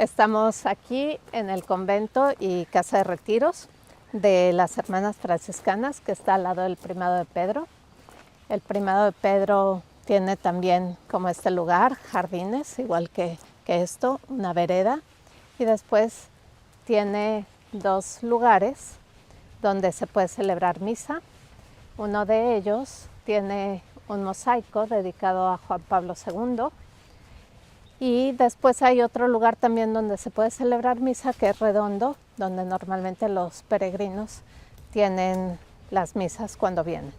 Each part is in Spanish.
Estamos aquí en el convento y casa de retiros de las hermanas franciscanas, que está al lado del Primado de Pedro. El Primado de Pedro tiene también, como este lugar, jardines, igual que esto, una vereda, y después tiene dos lugares donde se puede celebrar misa. Uno de ellos tiene un mosaico dedicado a Juan Pablo II, y después hay otro lugar también donde se puede celebrar misa, que es redondo, donde normalmente los peregrinos tienen las misas cuando vienen.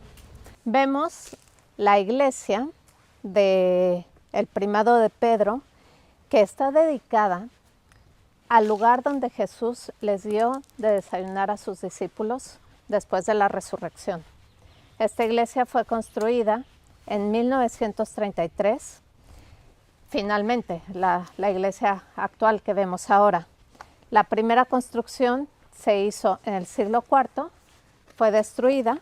Vemos la iglesia del Primado de Pedro, que está dedicada al lugar donde Jesús les dio de desayunar a sus discípulos después de la resurrección. Esta iglesia fue construida en 1933. Finalmente, la iglesia actual que vemos ahora. La primera construcción se hizo en el siglo IV, fue destruida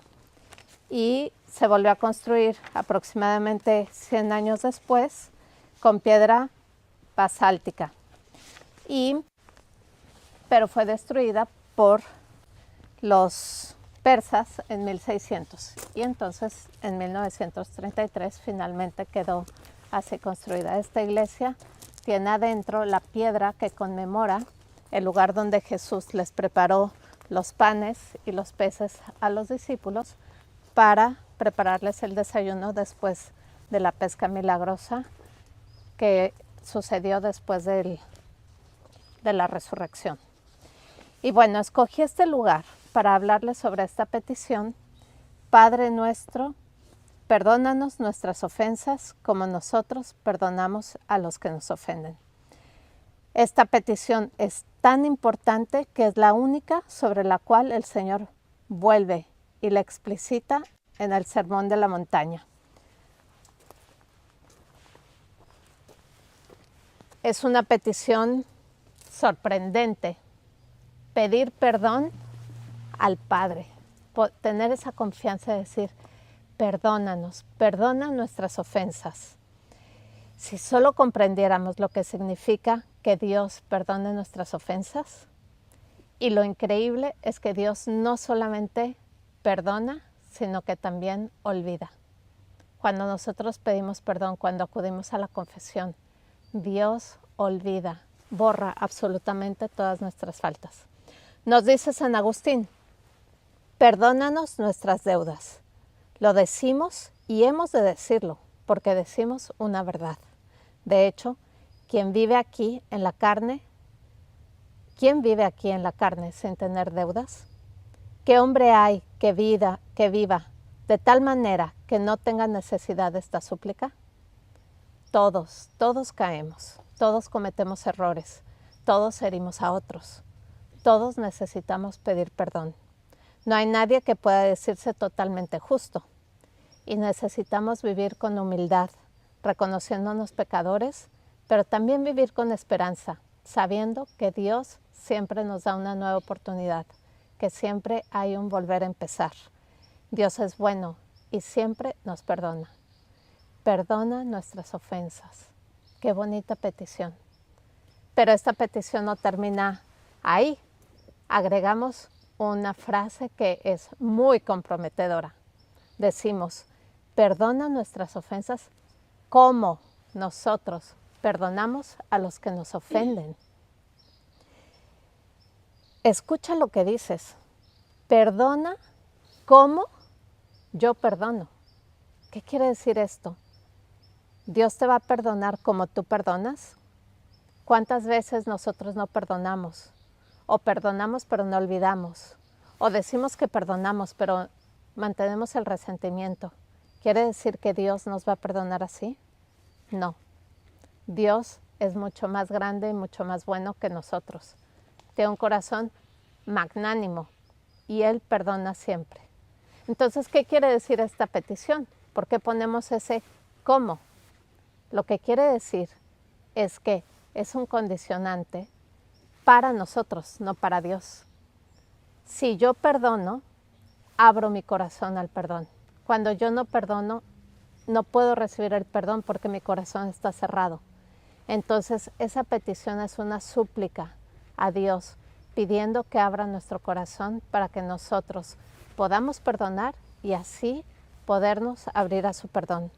y se volvió a construir aproximadamente 100 años después con piedra basáltica. Pero fue destruida por los persas en 1600, y entonces en 1933 finalmente quedó así construida. Esta iglesia tiene adentro la piedra que conmemora el lugar donde Jesús les preparó los panes y los peces a los discípulos para prepararles el desayuno después de la pesca milagrosa que sucedió después de la resurrección. Y bueno, escogí este lugar para hablarles sobre esta petición: Padre nuestro, perdónanos nuestras ofensas como nosotros perdonamos a los que nos ofenden. Esta petición es tan importante que es la única sobre la cual el Señor vuelve y la explicita en el Sermón de la Montaña. Es una petición sorprendente: pedir perdón al Padre, tener esa confianza de decir: perdónanos, perdona nuestras ofensas. Si solo comprendiéramos lo que significa que Dios perdone nuestras ofensas. Y lo increíble es que Dios no solamente perdona, sino que también olvida. Cuando nosotros pedimos perdón, cuando acudimos a la confesión, Dios olvida, borra absolutamente todas nuestras faltas. Nos dice San Agustín: perdónanos nuestras deudas. Lo decimos y hemos de decirlo, porque decimos una verdad. De hecho, ¿quién vive aquí en la carne sin tener deudas? ¿Qué hombre hay que viva de tal manera que no tenga necesidad de esta súplica? Todos caemos, todos cometemos errores, todos herimos a otros, todos necesitamos pedir perdón. No hay nadie que pueda decirse totalmente justo, y necesitamos vivir con humildad, reconociéndonos pecadores, pero también vivir con esperanza, sabiendo que Dios siempre nos da una nueva oportunidad, que siempre hay un volver a empezar. Dios es bueno y siempre nos perdona. Perdona nuestras ofensas. Qué bonita petición. Pero esta petición no termina ahí. Agregamos una frase que es muy comprometedora. Decimos: perdona nuestras ofensas como nosotros perdonamos a los que nos ofenden. Escucha lo que dices: perdona como yo perdono. ¿Qué quiere decir esto? ¿Dios te va a perdonar como tú perdonas? ¿Cuántas veces nosotros no perdonamos? O perdonamos pero no olvidamos. O decimos que perdonamos pero mantenemos el resentimiento. ¿Quiere decir que Dios nos va a perdonar así? No. Dios es mucho más grande y mucho más bueno que nosotros. Tiene un corazón magnánimo y Él perdona siempre. Entonces, ¿qué quiere decir esta petición? ¿Por qué ponemos ese cómo? Lo que quiere decir es que es un condicionante para nosotros, no para Dios. Si yo perdono, abro mi corazón al perdón. Cuando yo no perdono, no puedo recibir el perdón porque mi corazón está cerrado. Entonces esa petición es una súplica a Dios, pidiendo que abra nuestro corazón para que nosotros podamos perdonar y así podernos abrir a su perdón.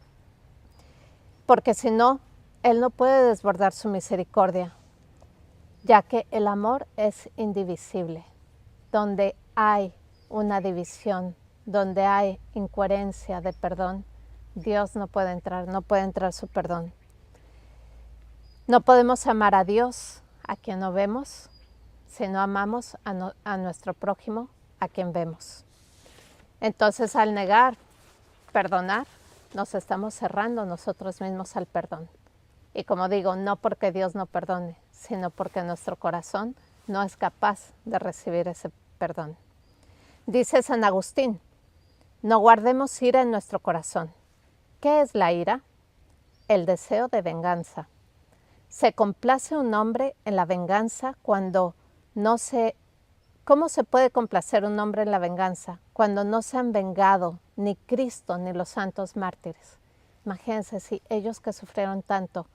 Porque si no, Él no puede desbordar su misericordia, ya que el amor es indivisible. Donde hay una división, donde hay incoherencia de perdón, Dios no puede entrar su perdón. No podemos amar a Dios, a quien no vemos, si no amamos a nuestro prójimo, a quien vemos. Entonces, al negar perdonar, nos estamos cerrando nosotros mismos al perdón. Y como digo, no porque Dios no perdone, sino porque nuestro corazón no es capaz de recibir ese perdón. Dice San Agustín, no guardemos ira en nuestro corazón. ¿Qué es la ira? El deseo de venganza. Se complace un hombre en la venganza cuando no se... ¿Cómo se puede complacer un hombre en la venganza cuando no se han vengado ni Cristo ni los santos mártires? Imagínense si ellos que sufrieron tanto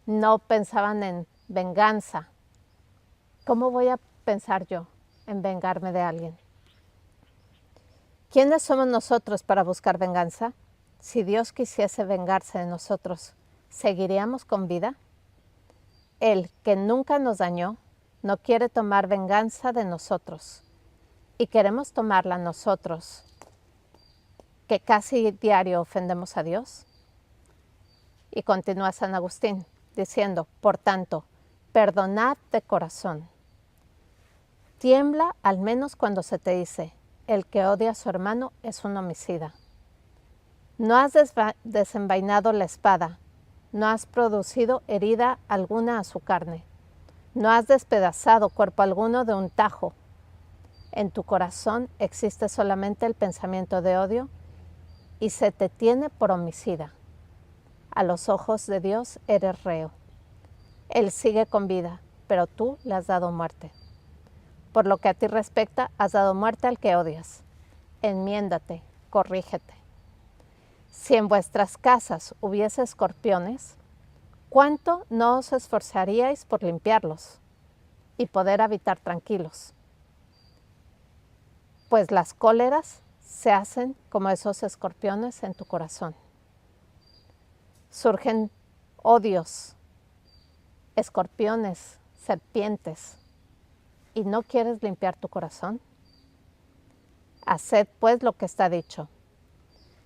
no pensaban en venganza. ¿Cómo voy a pensar yo en vengarme de alguien? ¿Quiénes somos nosotros para buscar venganza? Si Dios quisiese vengarse de nosotros, ¿seguiríamos con vida? Él, que nunca nos dañó, no quiere tomar venganza de nosotros. Y queremos tomarla nosotros, que casi diario ofendemos a Dios. Y continúa San Agustín diciendo, por tanto, perdonad de corazón. Tiembla al menos cuando se te dice, el que odia a su hermano es un homicida. No has desenvainado la espada, no has producido herida alguna a su carne, no has despedazado cuerpo alguno de un tajo. En tu corazón existe solamente el pensamiento de odio y se te tiene por homicida. A los ojos de Dios eres reo. Él sigue con vida, pero tú le has dado muerte. Por lo que a ti respecta, has dado muerte al que odias. Enmiéndate, corrígete. Si en vuestras casas hubiese escorpiones, ¿cuánto no os esforzaríais por limpiarlos y poder habitar tranquilos? Pues las cóleras se hacen como esos escorpiones en tu corazón. Surgen odios, escorpiones, serpientes, ¿y no quieres limpiar tu corazón? Haced pues lo que está dicho,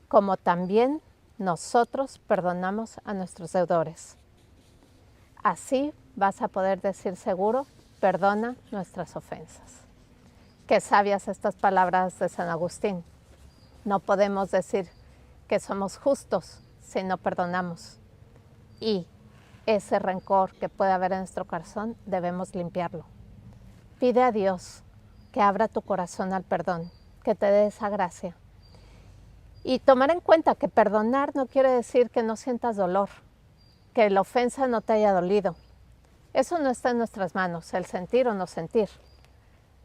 como también nosotros perdonamos a nuestros deudores. Así vas a poder decir seguro, perdona nuestras ofensas. Qué sabias estas palabras de San Agustín. No podemos decir que somos justos si no perdonamos. Y ese rencor que puede haber en nuestro corazón debemos limpiarlo. Pide a Dios que abra tu corazón al perdón, que te dé esa gracia. Y tomar en cuenta que perdonar no quiere decir que no sientas dolor, que la ofensa no te haya dolido. Eso no está en nuestras manos, el sentir o no sentir.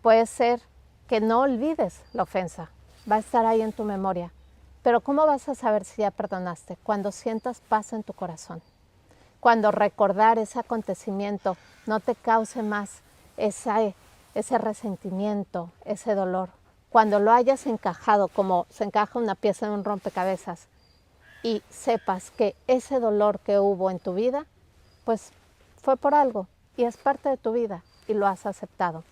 Puede ser que no olvides la ofensa, va a estar ahí en tu memoria. Pero ¿cómo vas a saber si ya perdonaste? Cuando sientas paz en tu corazón. Cuando recordar ese acontecimiento no te cause más ese resentimiento, ese dolor. Cuando lo hayas encajado como se encaja una pieza en un rompecabezas y sepas que ese dolor que hubo en tu vida, pues fue por algo y es parte de tu vida y lo has aceptado.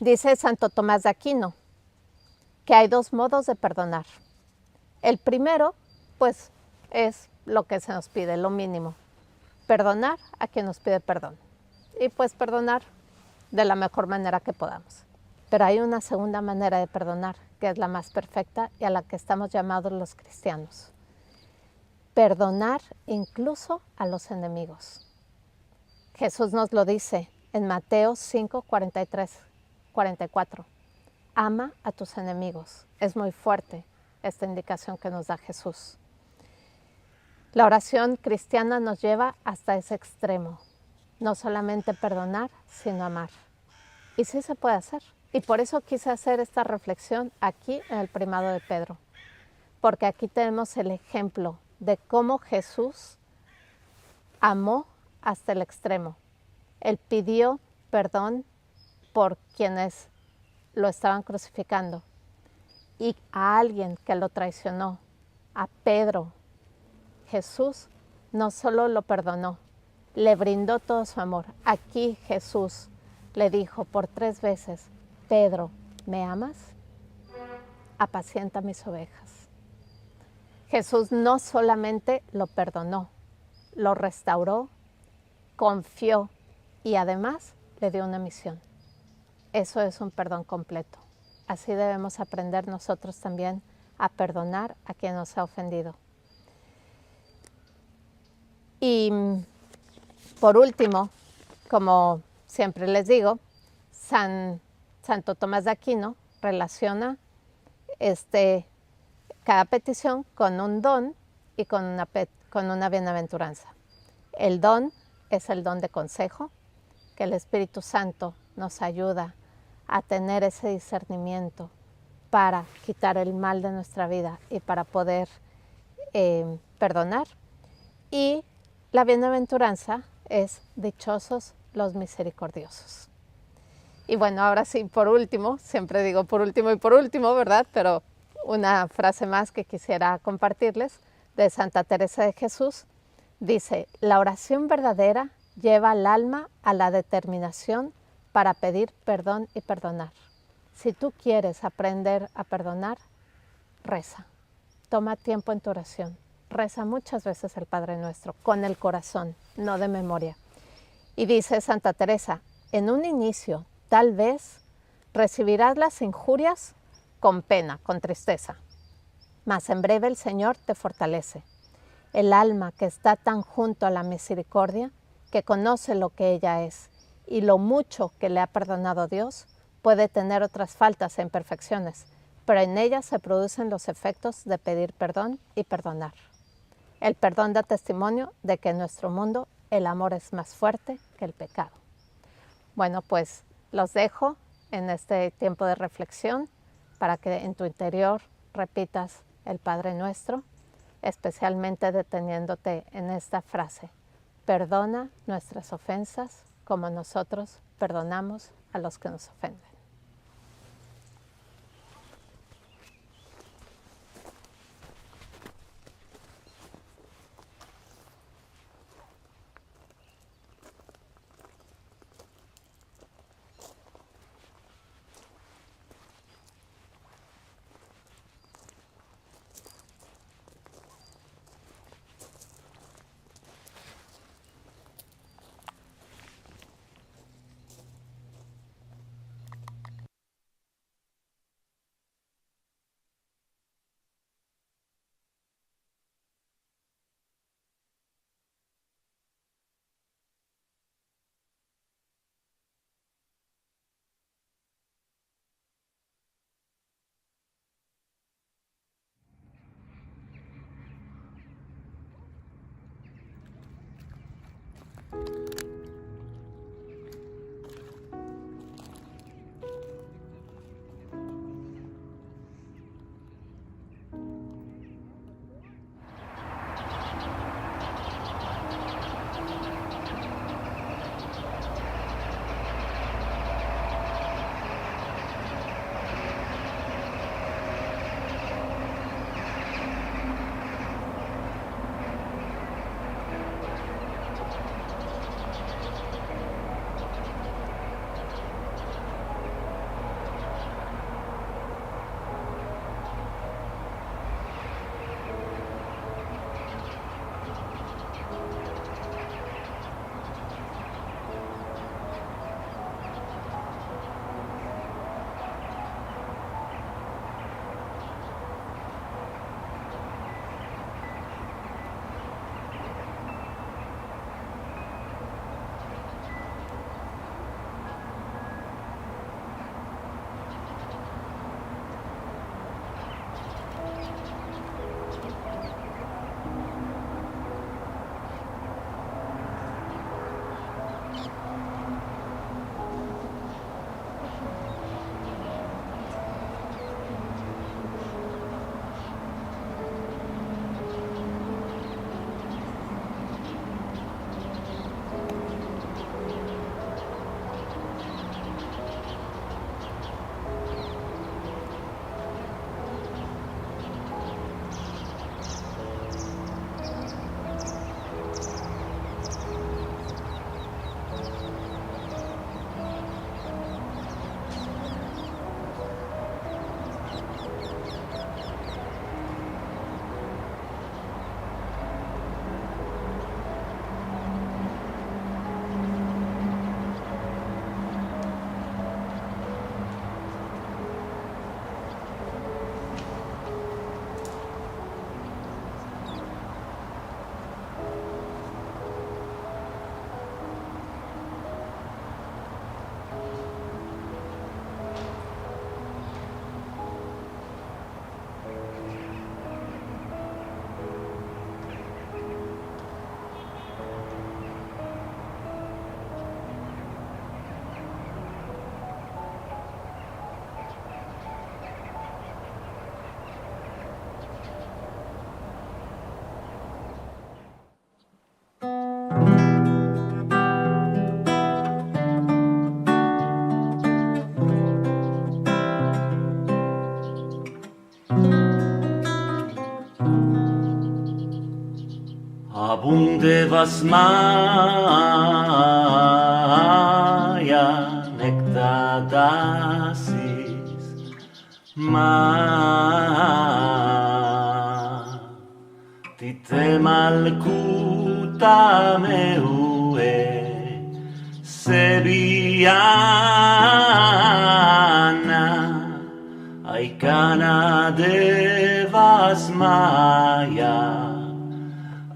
Dice Santo Tomás de Aquino que hay dos modos de perdonar. El primero, pues, es lo que se nos pide, lo mínimo. Perdonar a quien nos pide perdón. Y pues perdonar de la mejor manera que podamos. Pero hay una segunda manera de perdonar, que es la más perfecta y a la que estamos llamados los cristianos. Perdonar incluso a los enemigos. Jesús nos lo dice en Mateo 5, 43, 44. Ama a tus enemigos. Es muy fuerte esta indicación que nos da Jesús. La oración cristiana nos lleva hasta ese extremo. No solamente perdonar, sino amar. Y sí se puede hacer. Y por eso quise hacer esta reflexión aquí en el Primado de Pedro. Porque aquí tenemos el ejemplo de cómo Jesús amó hasta el extremo. Él pidió perdón por quienes lo estaban crucificando y a alguien que lo traicionó, a Pedro. Jesús no solo lo perdonó, le brindó todo su amor. Aquí Jesús le dijo por 3 veces, Pedro, ¿me amas? Apacienta mis ovejas. Jesús no solamente lo perdonó, lo restauró, confió y además le dio una misión. Eso es un perdón completo. Así debemos aprender nosotros también a perdonar a quien nos ha ofendido. Y por último, como siempre les digo, Santo Tomás de Aquino relaciona cada petición con un don y con una bienaventuranza. El don es el don de consejo, que el Espíritu Santo nos ayuda a tener ese discernimiento para quitar el mal de nuestra vida y para poder perdonar. Y la bienaventuranza es dichosos los misericordiosos. Y bueno, ahora sí, por último, siempre digo por último y por último, ¿verdad? Pero una frase más que quisiera compartirles de Santa Teresa de Jesús. Dice, la oración verdadera lleva al alma a la determinación para pedir perdón y perdonar. Si tú quieres aprender a perdonar, reza. Toma tiempo en tu oración. Reza muchas veces el Padre Nuestro, con el corazón, no de memoria. Y dice Santa Teresa, en un inicio, tal vez, recibirás las injurias con pena, con tristeza, mas en breve el Señor te fortalece. El alma que está tan junto a la misericordia, que conoce lo que ella es y lo mucho que le ha perdonado Dios, puede tener otras faltas e imperfecciones, pero en ellas se producen los efectos de pedir perdón y perdonar. El perdón da testimonio de que en nuestro mundo el amor es más fuerte que el pecado. Bueno, pues los dejo en este tiempo de reflexión para que en tu interior repitas el Padre Nuestro, especialmente deteniéndote en esta frase: perdona nuestras ofensas como nosotros perdonamos a los que nos ofenden. Abunde was Maya nectadasis ma tite malkuta meue sebiana aikana devas Maya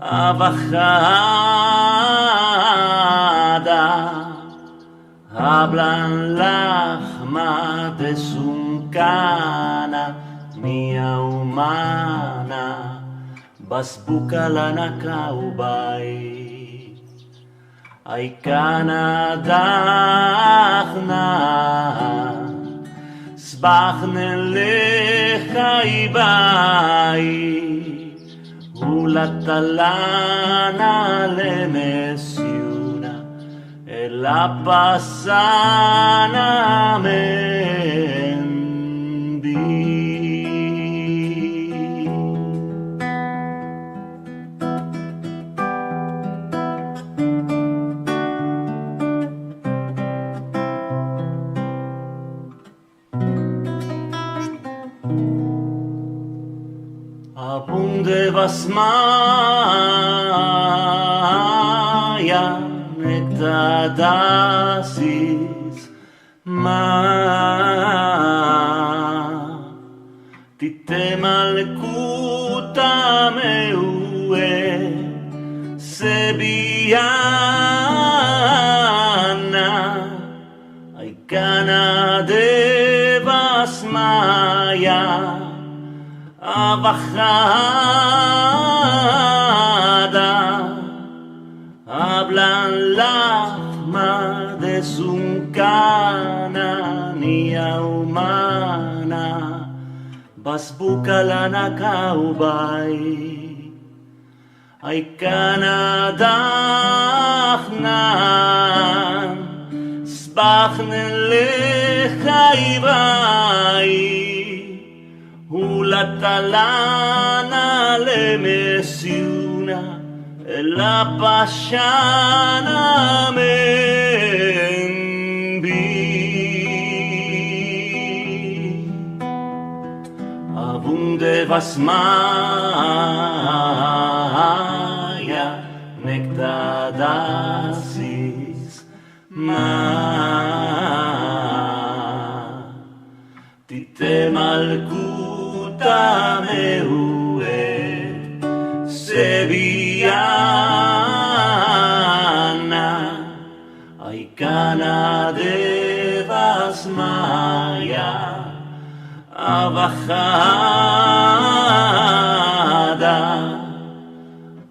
abajada hablan lahma de suncana mia humana basbuka lana kaubay ay kanadachna sbachne lechaibay Ulatalana le mesiuna e la pasana mendi. Abunde was Maya nectadasis ma tite malkuta meue sebiana aikana devas Maya abajada hablan lahma de suncana nia humana basbuka lana kaubay ay kanadachnan sbachnen lechaibay Ulatalana le mesiuna la pashana menbi Abunde was Maya nectadasis ma tite malkuta meue sebiana aikana devas Maya abajada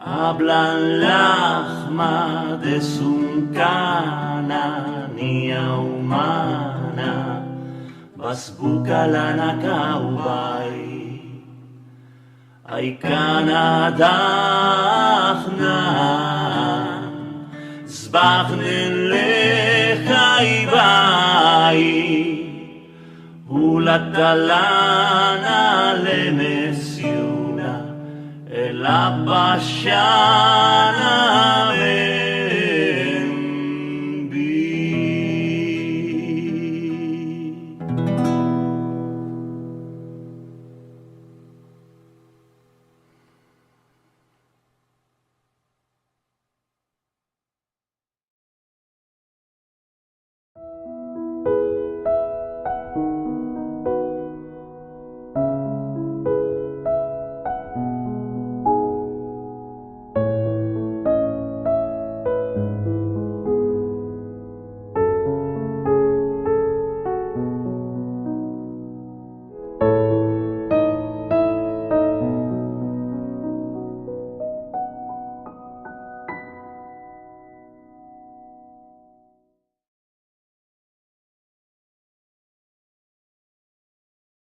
hablan lahma de suncana nia humana basbuka lana kaubay ay kanadachnan sbachnen lechaibay ulatalana le mesiuna el apashana